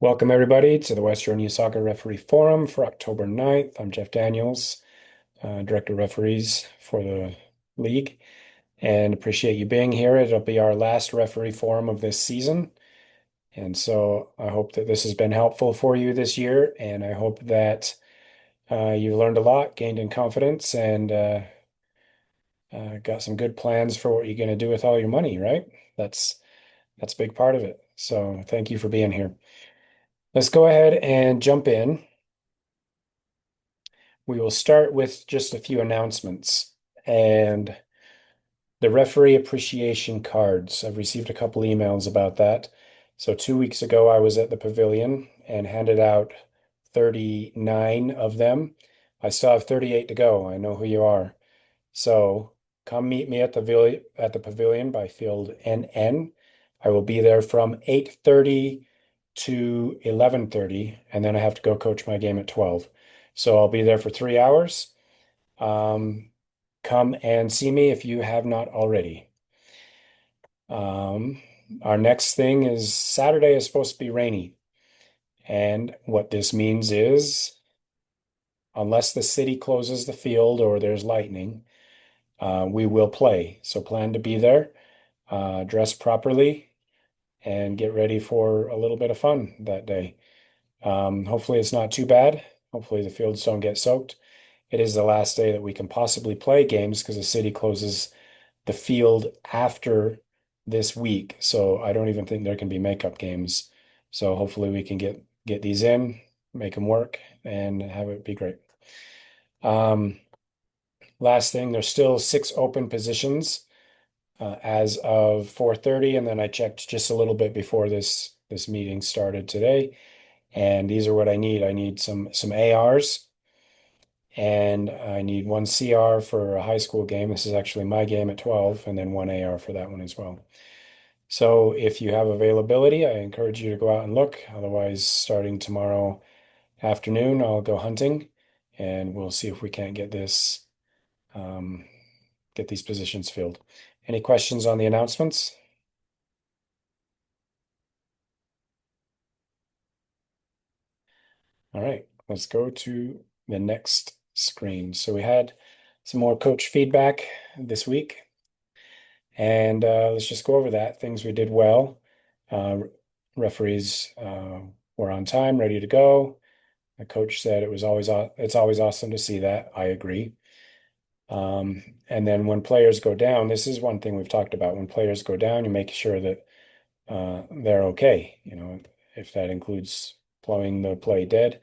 Welcome, everybody, to the Western Youth Soccer Referee Forum for October 9th. I'm Jeff Daniels, Director of Referees for the league, and appreciate you being here. It'll be our last referee forum of this season. And so I hope that this has been helpful for you this year, and I hope that you learned a lot, gained in confidence, and got some good plans for what you're going to do with all your money, right? That's that's a big part of it. So thank you for being here. Let's go ahead and jump in. We will start with just a few announcements and the referee appreciation cards. I've received a couple emails about that. So 2 weeks ago, I was at the pavilion and handed out 39 of them. I still have 38 to go. I know who you are. So come meet me at the pavilion by field NN. I will be there from 8:30 to 11:30, and then I have to go coach my game at 12. So I'll be there for 3 hours. Um, Come and see me if you have not already. Um, our next thing is Saturday is supposed to be rainy. And what this means is, unless the city closes the field or there's lightning, we will play. So plan to be there, dress properly, and get ready for a little bit of fun that day. Hopefully it's not too bad. Hopefully the fields don't get soaked. It is the last day that we can possibly play games because the city closes the field after this week. So I don't even think there can be makeup games. So hopefully we can get these in, make them work, and have it be great. Um, Last thing, there's still 6 open positions as of 4:30, and then I checked just a little bit before this meeting started today, and these are what I need. I need some ARs. And I need one CR for a high school game. This is actually my game at 12, and then one AR for that one as well. So if you have availability, I encourage you to go out and look. Otherwise, starting tomorrow afternoon, I'll go hunting and we'll see if we can't um, get these positions filled. Any questions on the announcements? All right, let's go to the next screen. So we had some more coach feedback this week. And let's just go over that. Things we did well. Referees were on time, ready to go. The coach said it's always awesome to see that. I agree. And then when players go down, this is one thing we've talked about. When players go down, you make sure that they're okay. You know, if that includes blowing the play dead,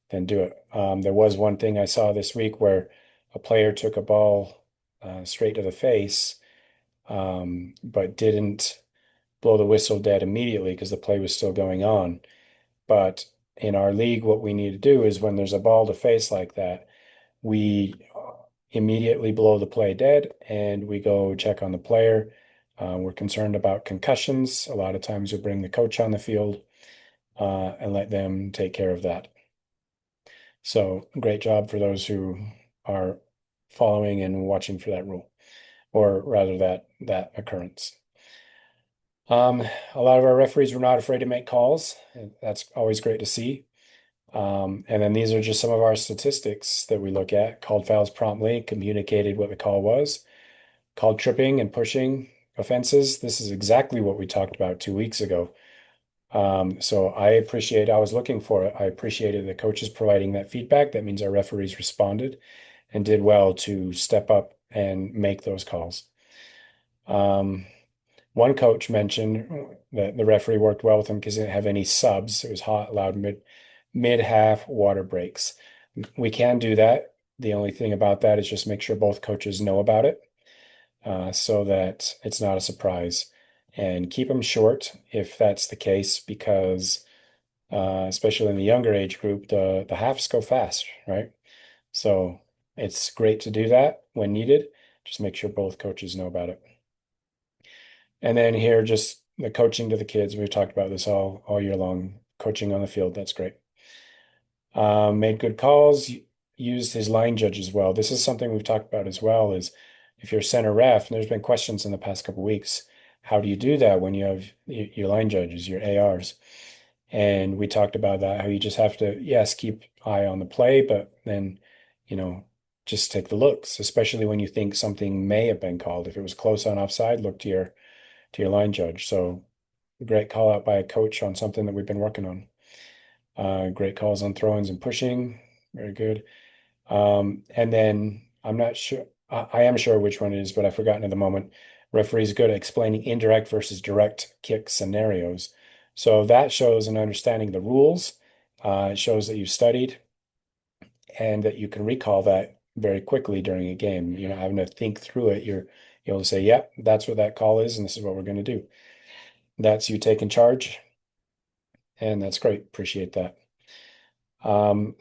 then do it. There was one thing I saw this week where a player took a ball straight to the face, but didn't blow the whistle dead immediately because the play was still going on. But in our league, what we need to do is when there's a ball to face like that, we immediately blow the play dead and we go check on the player. We're concerned about concussions. A lot of times we bring the coach on the field and let them take care of that. So great job for those who are following and watching for that rule, or rather that occurrence. A lot of our referees were not afraid to make calls. And that's always great to see. And then these are just some of our statistics that we look at. Called fouls promptly, communicated what the call was, called tripping and pushing offenses. This is exactly what we talked about 2 weeks ago. So I was looking for it. I appreciated the coaches providing that feedback. That means our referees responded and did well to step up and make those calls. One coach mentioned that the referee worked well with him because he didn't have any subs. It was hot, loud, mid-half water breaks. We can do that. The only thing about that is just make sure both coaches know about it so that it's not a surprise. And keep them short if that's the case, because especially in the younger age group, the halves go fast, right? So it's great to do that when needed. Just make sure both coaches know about it. And then here, just the coaching to the kids. We've talked about this all year long. Coaching on the field, that's great. Made good calls, used his line judge as well. This is something we've talked about as well, is if you're center ref, and there's been questions in the past couple of weeks, how do you do that when you have your line judges, your ARs? And we talked about that, how you just have to, yes, keep eye on the play, but then, you know, just take the looks, especially when you think something may have been called. If it was close on offside, look to your line judge. So great call out by a coach on something that we've been working on. Great calls on throw-ins and pushing. Very good. And then I'm not sure, I am sure which one it is, but I've forgotten at the moment. Referees good at explaining indirect versus direct kick scenarios. So that shows an understanding of the rules. It shows that you've studied and that you can recall that very quickly during a game. You're not having to think through it. You're able to say, yep, that's what that call is, and this is what we're going to do. That's you taking charge, and that's great. Appreciate that.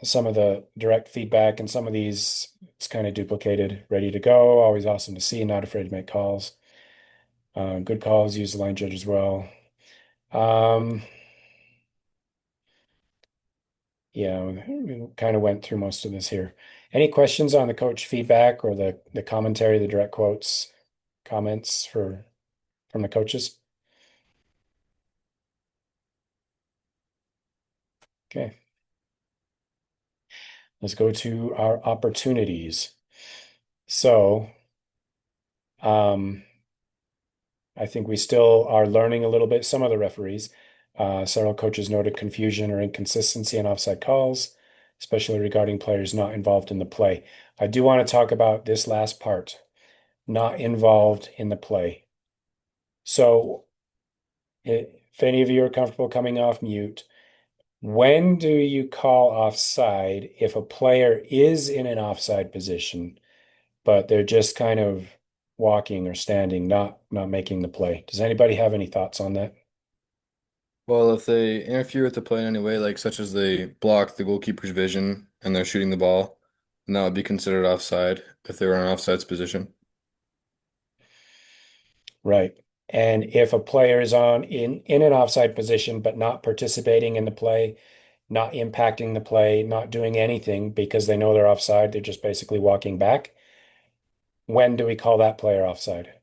Some of the direct feedback and some of these, it's kind of duplicated, ready to go. Always awesome to see, not afraid to make calls. Good calls, use the line judge as well. Um, yeah, we kind of went through most of this here. Any questions on the coach feedback or the commentary, the direct quotes, comments from the coaches? Okay, let's go to our opportunities. So, um, I think we still are learning a little bit. Some of the referees, several coaches noted confusion or inconsistency in offside calls, especially regarding players not involved in the play. I do want to talk about this last part, not involved in the play. So, if any of you are comfortable coming off mute, when do you call offside if a player is in an offside position, but they're just kind of walking or standing, not making the play? Does anybody have any thoughts on that? Well, if they interfere with the play in any way, like such as they block the goalkeeper's vision and they're shooting the ball, then that would be considered offside if they were in an offsides position. Right. And if a player is in an offside position but not participating in the play, not impacting the play, not doing anything because they know they're offside, they're just basically walking back. When do we call that player offside?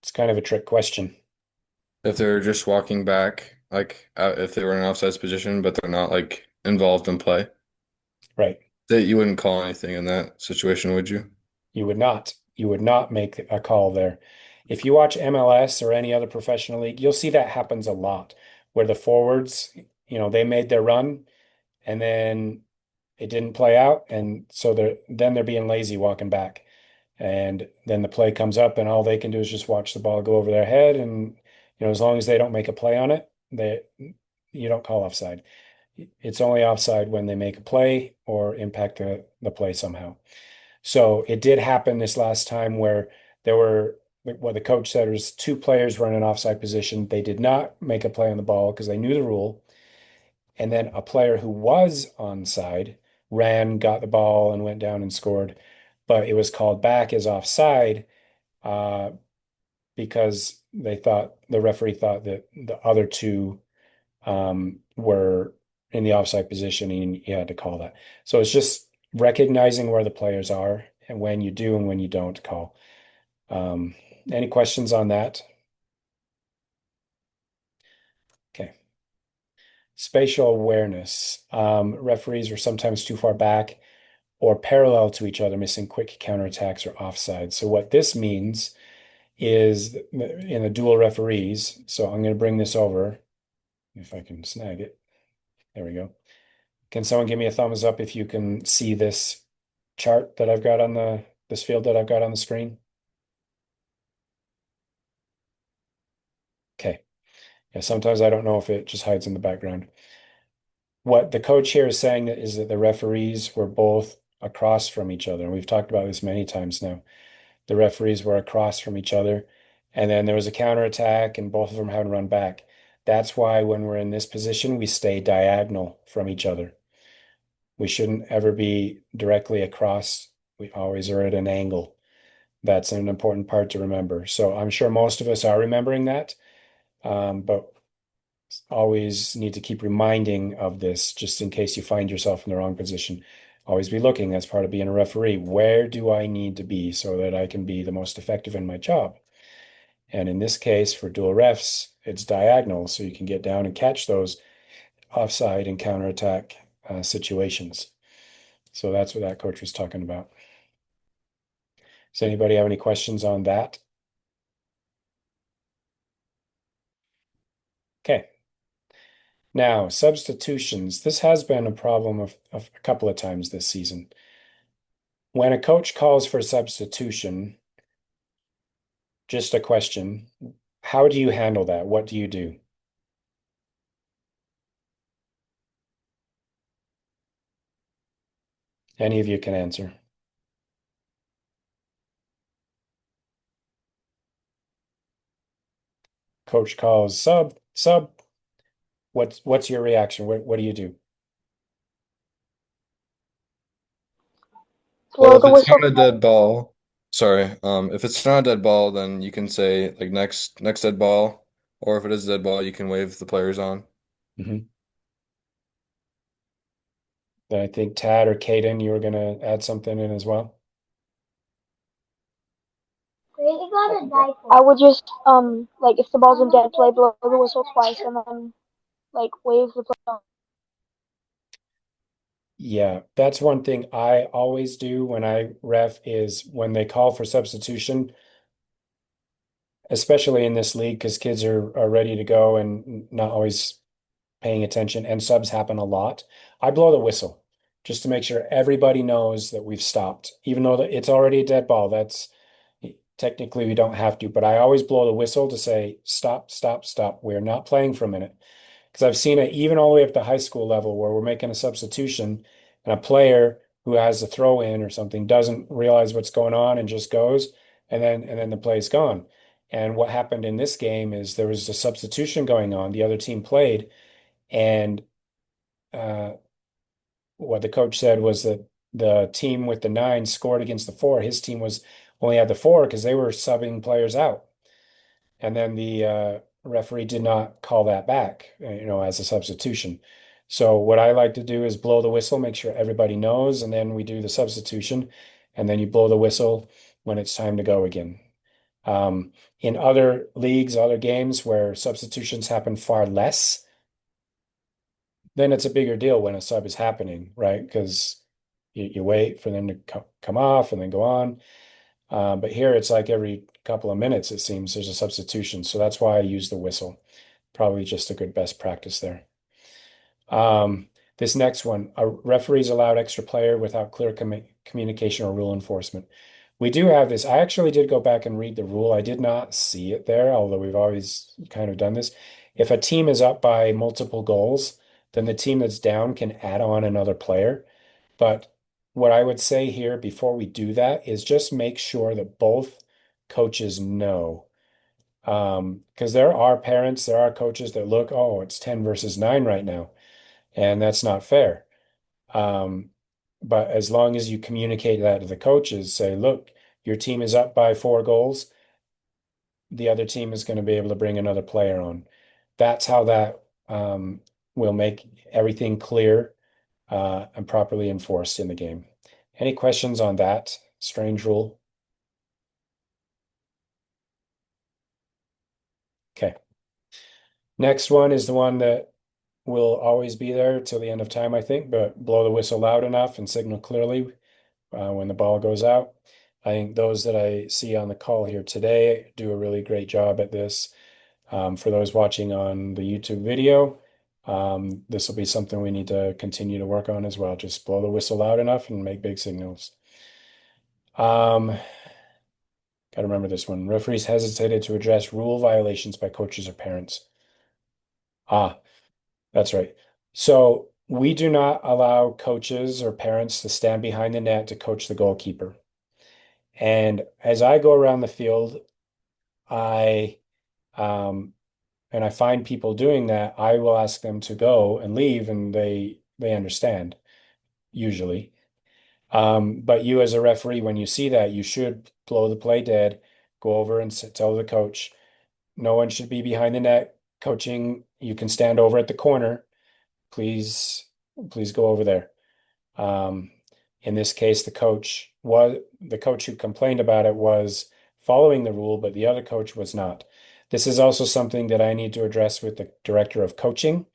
It's kind of a trick question. If they're just walking back, like if they were in an offsides position, but they're not like involved in play, Right. that you wouldn't call anything in that situation, would you? You would not. You would not make a call there. If you watch MLS or any other professional league, you'll see that happens a lot where the forwards, they made their run and then it didn't play out, and so they're being lazy walking back. And then the play comes up, and all they can do is just watch the ball go over their head. And as long as they don't make a play on it, you don't call offside. It's only offside when they make a play or impact the play somehow. So it did happen this last time where there were what the coach said was two players were in an offside position. They did not make a play on the ball because they knew the rule. And then a player who was onside ran, got the ball, and went down and scored. But it was called back as offside uh, because the referee thought that the other two were in the offside position, and you had to call that. So it's just recognizing where the players are and when you do and when you don't call. Um, any questions on that? Okay. Spatial awareness. Referees were sometimes too far back or parallel to each other, missing quick counterattacks or offside. So what this means is in the dual referees. So I'm going to bring this over if I can snag it. There we go. Can someone give me a thumbs up if you can see this chart that I've got on this field that I've got on the screen? Okay. Yeah, sometimes I don't know if it just hides in the background. What the coach here is saying is that the referees were both across from each other. And we've talked about this many times now. The referees were across from each other, and then there was a counterattack, and both of them had to run back. That's why when we're in this position, we stay diagonal from each other. We shouldn't ever be directly across. We always are at an angle. That's an important part to remember. So I'm sure most of us are remembering that, but always need to keep reminding of this just in case you find yourself in the wrong position. Always be looking. That's part of being a referee. Where do I need to be so that I can be the most effective in my job? And in this case, for dual refs, it's diagonal, so you can get down and catch those offside and counterattack situations. So that's what that coach was talking about. Does anybody have any questions on that? Okay. Now, substitutions. This has been a problem of a couple of times this season. When a coach calls for substitution, just a question, how do you handle that? What do you do? Any of you can answer. Coach calls sub. What's your reaction? What do you do? Well, Blow if the it's whistle not a dead ball, sorry, if it's not a dead ball, then you can say like next dead ball, or if it is a dead ball, you can wave the players on. Mhm. Then I think Tad or Caden, you were going to add something in as well. I would just like if the ball's in dead play, blow the whistle twice and then like wave the play. Yeah, that's one thing I always do when I ref is when they call for substitution, especially in this league, because kids are ready to go and not always paying attention, and subs happen a lot. I blow the whistle just to make sure everybody knows that we've stopped, even though it's already a dead ball. That's technically we don't have to, but I always blow the whistle to say stop, stop, stop. We're not playing for a minute. Because I've seen it even all the way up to high school level where we're making a substitution and a player who has a throw in or something doesn't realize what's going on and just goes and then the play's gone. And what happened in this game is there was a substitution going on. The other team played, and uh, what the coach said was that the team with the nine scored against the four. His team was only had the four because they were subbing players out. And then the referee did not call that back, as a substitution. So what I like to do is blow the whistle, make sure everybody knows, and then we do the substitution, and then you blow the whistle when it's time to go again. In other leagues, other games where substitutions happen far less, then it's a bigger deal when a sub is happening, right? Because you wait for them to come off and then go on. But here it's like every couple of minutes, it seems there's a substitution. So that's why I use the whistle. Probably just a good best practice there. This next one, a referees allowed extra player without clear communication or rule enforcement. We do have this. I actually did go back and read the rule. I did not see it there, although we've always kind of done this. If a team is up by multiple goals, then the team that's down can add on another player. But what I would say here before we do that is just make sure that both coaches know. Because there are parents, there are coaches that look, oh, it's 10 versus 9 right now, and that's not fair. Um, but as long as you communicate that to the coaches, say, look, your team is up by 4 goals, the other team is going to be able to bring another player on. That's how that will make everything clear and properly enforced in the game. Any questions on that strange rule? Okay. Next one is the one that will always be there till the end of time, I think, but blow the whistle loud enough and signal clearly when the ball goes out. I think those that I see on the call here today do a really great job at this. For those watching on the YouTube video, this will be something we need to continue to work on as well. Just blow the whistle loud enough and make big signals. Got to remember this one. Referees hesitated to address rule violations by coaches or parents. Ah, that's right. So we do not allow coaches or parents to stand behind the net to coach the goalkeeper. And as I go around the field, I um, and I find people doing that, I will ask them to go and leave, and they understand usually. But you as a referee, when you see that, you should blow the play dead, go over and tell the coach, no one should be behind the net coaching. You can stand over at the corner. Please, please go over there. Um, in this case, the coach who complained about it was following the rule, but the other coach was not. This is also something that I need to address with the director of coaching,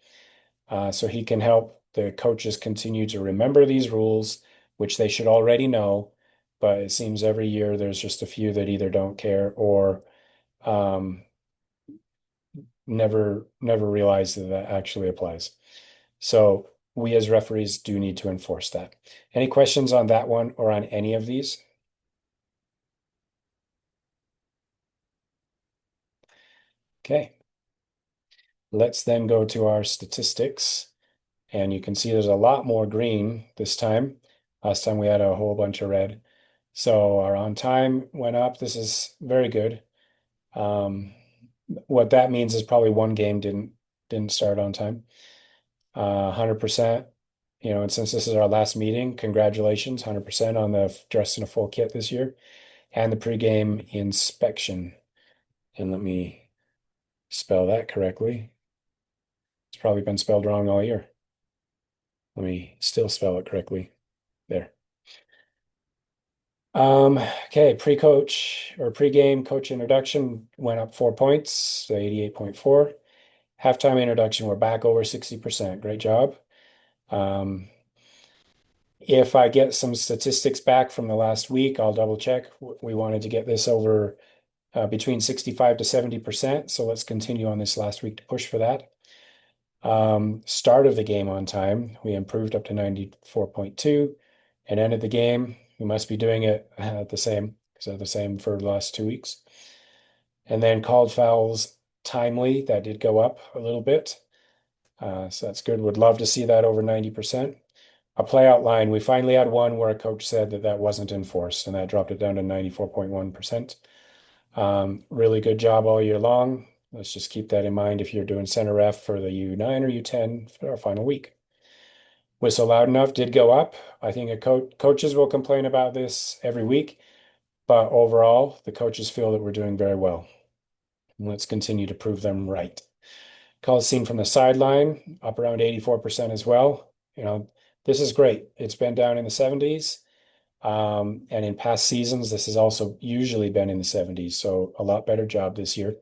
so he can help the coaches continue to remember these rules, which they should already know. But it seems every year there's just a few that either don't care or um, never realize that that actually applies. So we as referees do need to enforce that. Any questions on that one or on any of these? Okay. Let's then go to our statistics. And you can see there's a lot more green this time. Last time we had a whole bunch of red. So our on time went up. This is very good. What that means is probably one game didn't start on time. 100%, and since this is our last meeting, congratulations, 100% on the dress in a full kit this year and the pregame inspection. And let me spell that correctly. It's probably been spelled wrong all year. Let me still spell it correctly. There. Okay, pre-coach or pre-game coach introduction went up 4 points, so 88.4. Halftime introduction, we're back over 60%. Great job. If I get some statistics back from the last week, I'll double check. We wanted to get this over between 65 to 70%, so let's continue on this last week to push for that. Start of the game on time, we improved up to 94.2 and ended the game. We must be doing it the same, so the same for the last 2 weeks. And then called fouls timely, that did go up a little bit. So that's good. Would love to see that over 90%. A play out line, we finally had one where a coach said that that wasn't enforced, and that dropped it down to 94.1%. Really good job all year long. Let's just keep that in mind if you're doing center ref for the U9 or U10 for our final week. Whistle loud enough did go up. I think coaches will complain about this every week, but overall, the coaches feel that we're doing very well. And let's continue to prove them right. Calls seen from the sideline, up around 84% as well. This is great. It's been down in the 70s. And in past seasons, this has also usually been in the 70s. So a lot better job this year.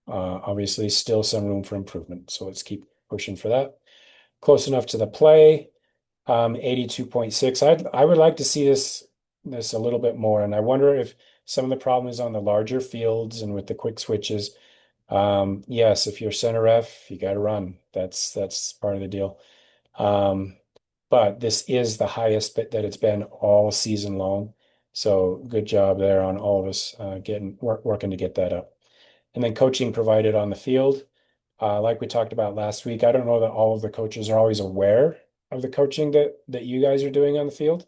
Obviously, still some room for improvement. So let's keep pushing for that. Close enough to the play. 82.6. I would like to see this a little bit more. And I wonder if some of the problem is on the larger fields and with the quick switches. Yes, if you're center ref, you got to run. That's part of the deal. But this is the highest bit that it's been all season long. So good job there on all of us working to get that up. And then coaching provided on the field. Like we talked about last week, I don't know that all of the coaches are always aware of the coaching that you guys are doing on the field,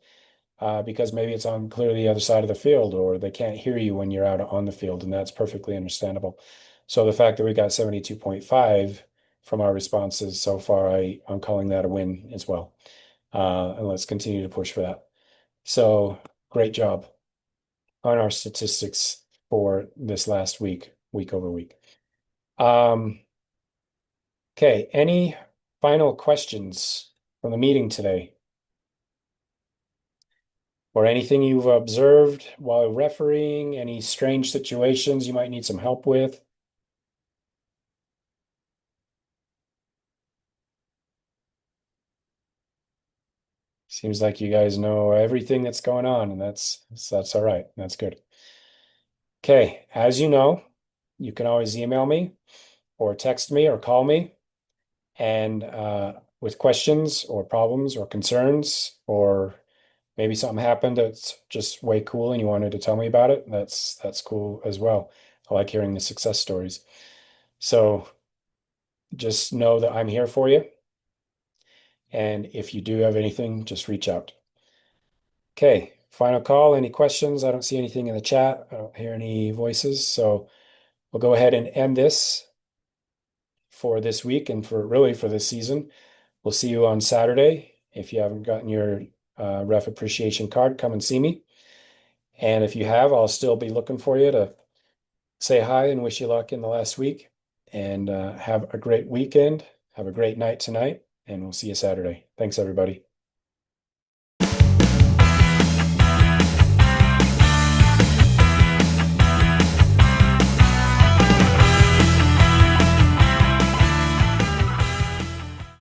because maybe it's on clearly the other side of the field, or they can't hear you when you're out on the field, and that's perfectly understandable. So the fact that we got 72.5 from our responses so far, I'm calling that a win as well. And let's continue to push for that. So great job on our statistics for this last week over week. Okay, any final questions from the meeting today? Or anything you've observed while refereeing, any strange situations you might need some help with? Seems like you guys know everything that's going on, and that's all right. That's good. Okay, as you know, you can always email me or text me or call me, and with questions or problems or concerns, or maybe something happened that's just way cool and you wanted to tell me about it. That's cool as well. I like hearing the success stories. So just know that I'm here for you. And if you do have anything, just reach out. Okay, final call. Any questions? I don't see anything in the chat. I don't hear any voices. So we'll go ahead and end this for this week and for this season. We'll see you on Saturday. If you haven't gotten your ref appreciation card, come and see me. And if you have, I'll still be looking for you to say hi and wish you luck in the last week. And have a great weekend. Have a great night tonight. And we'll see you Saturday. Thanks, everybody.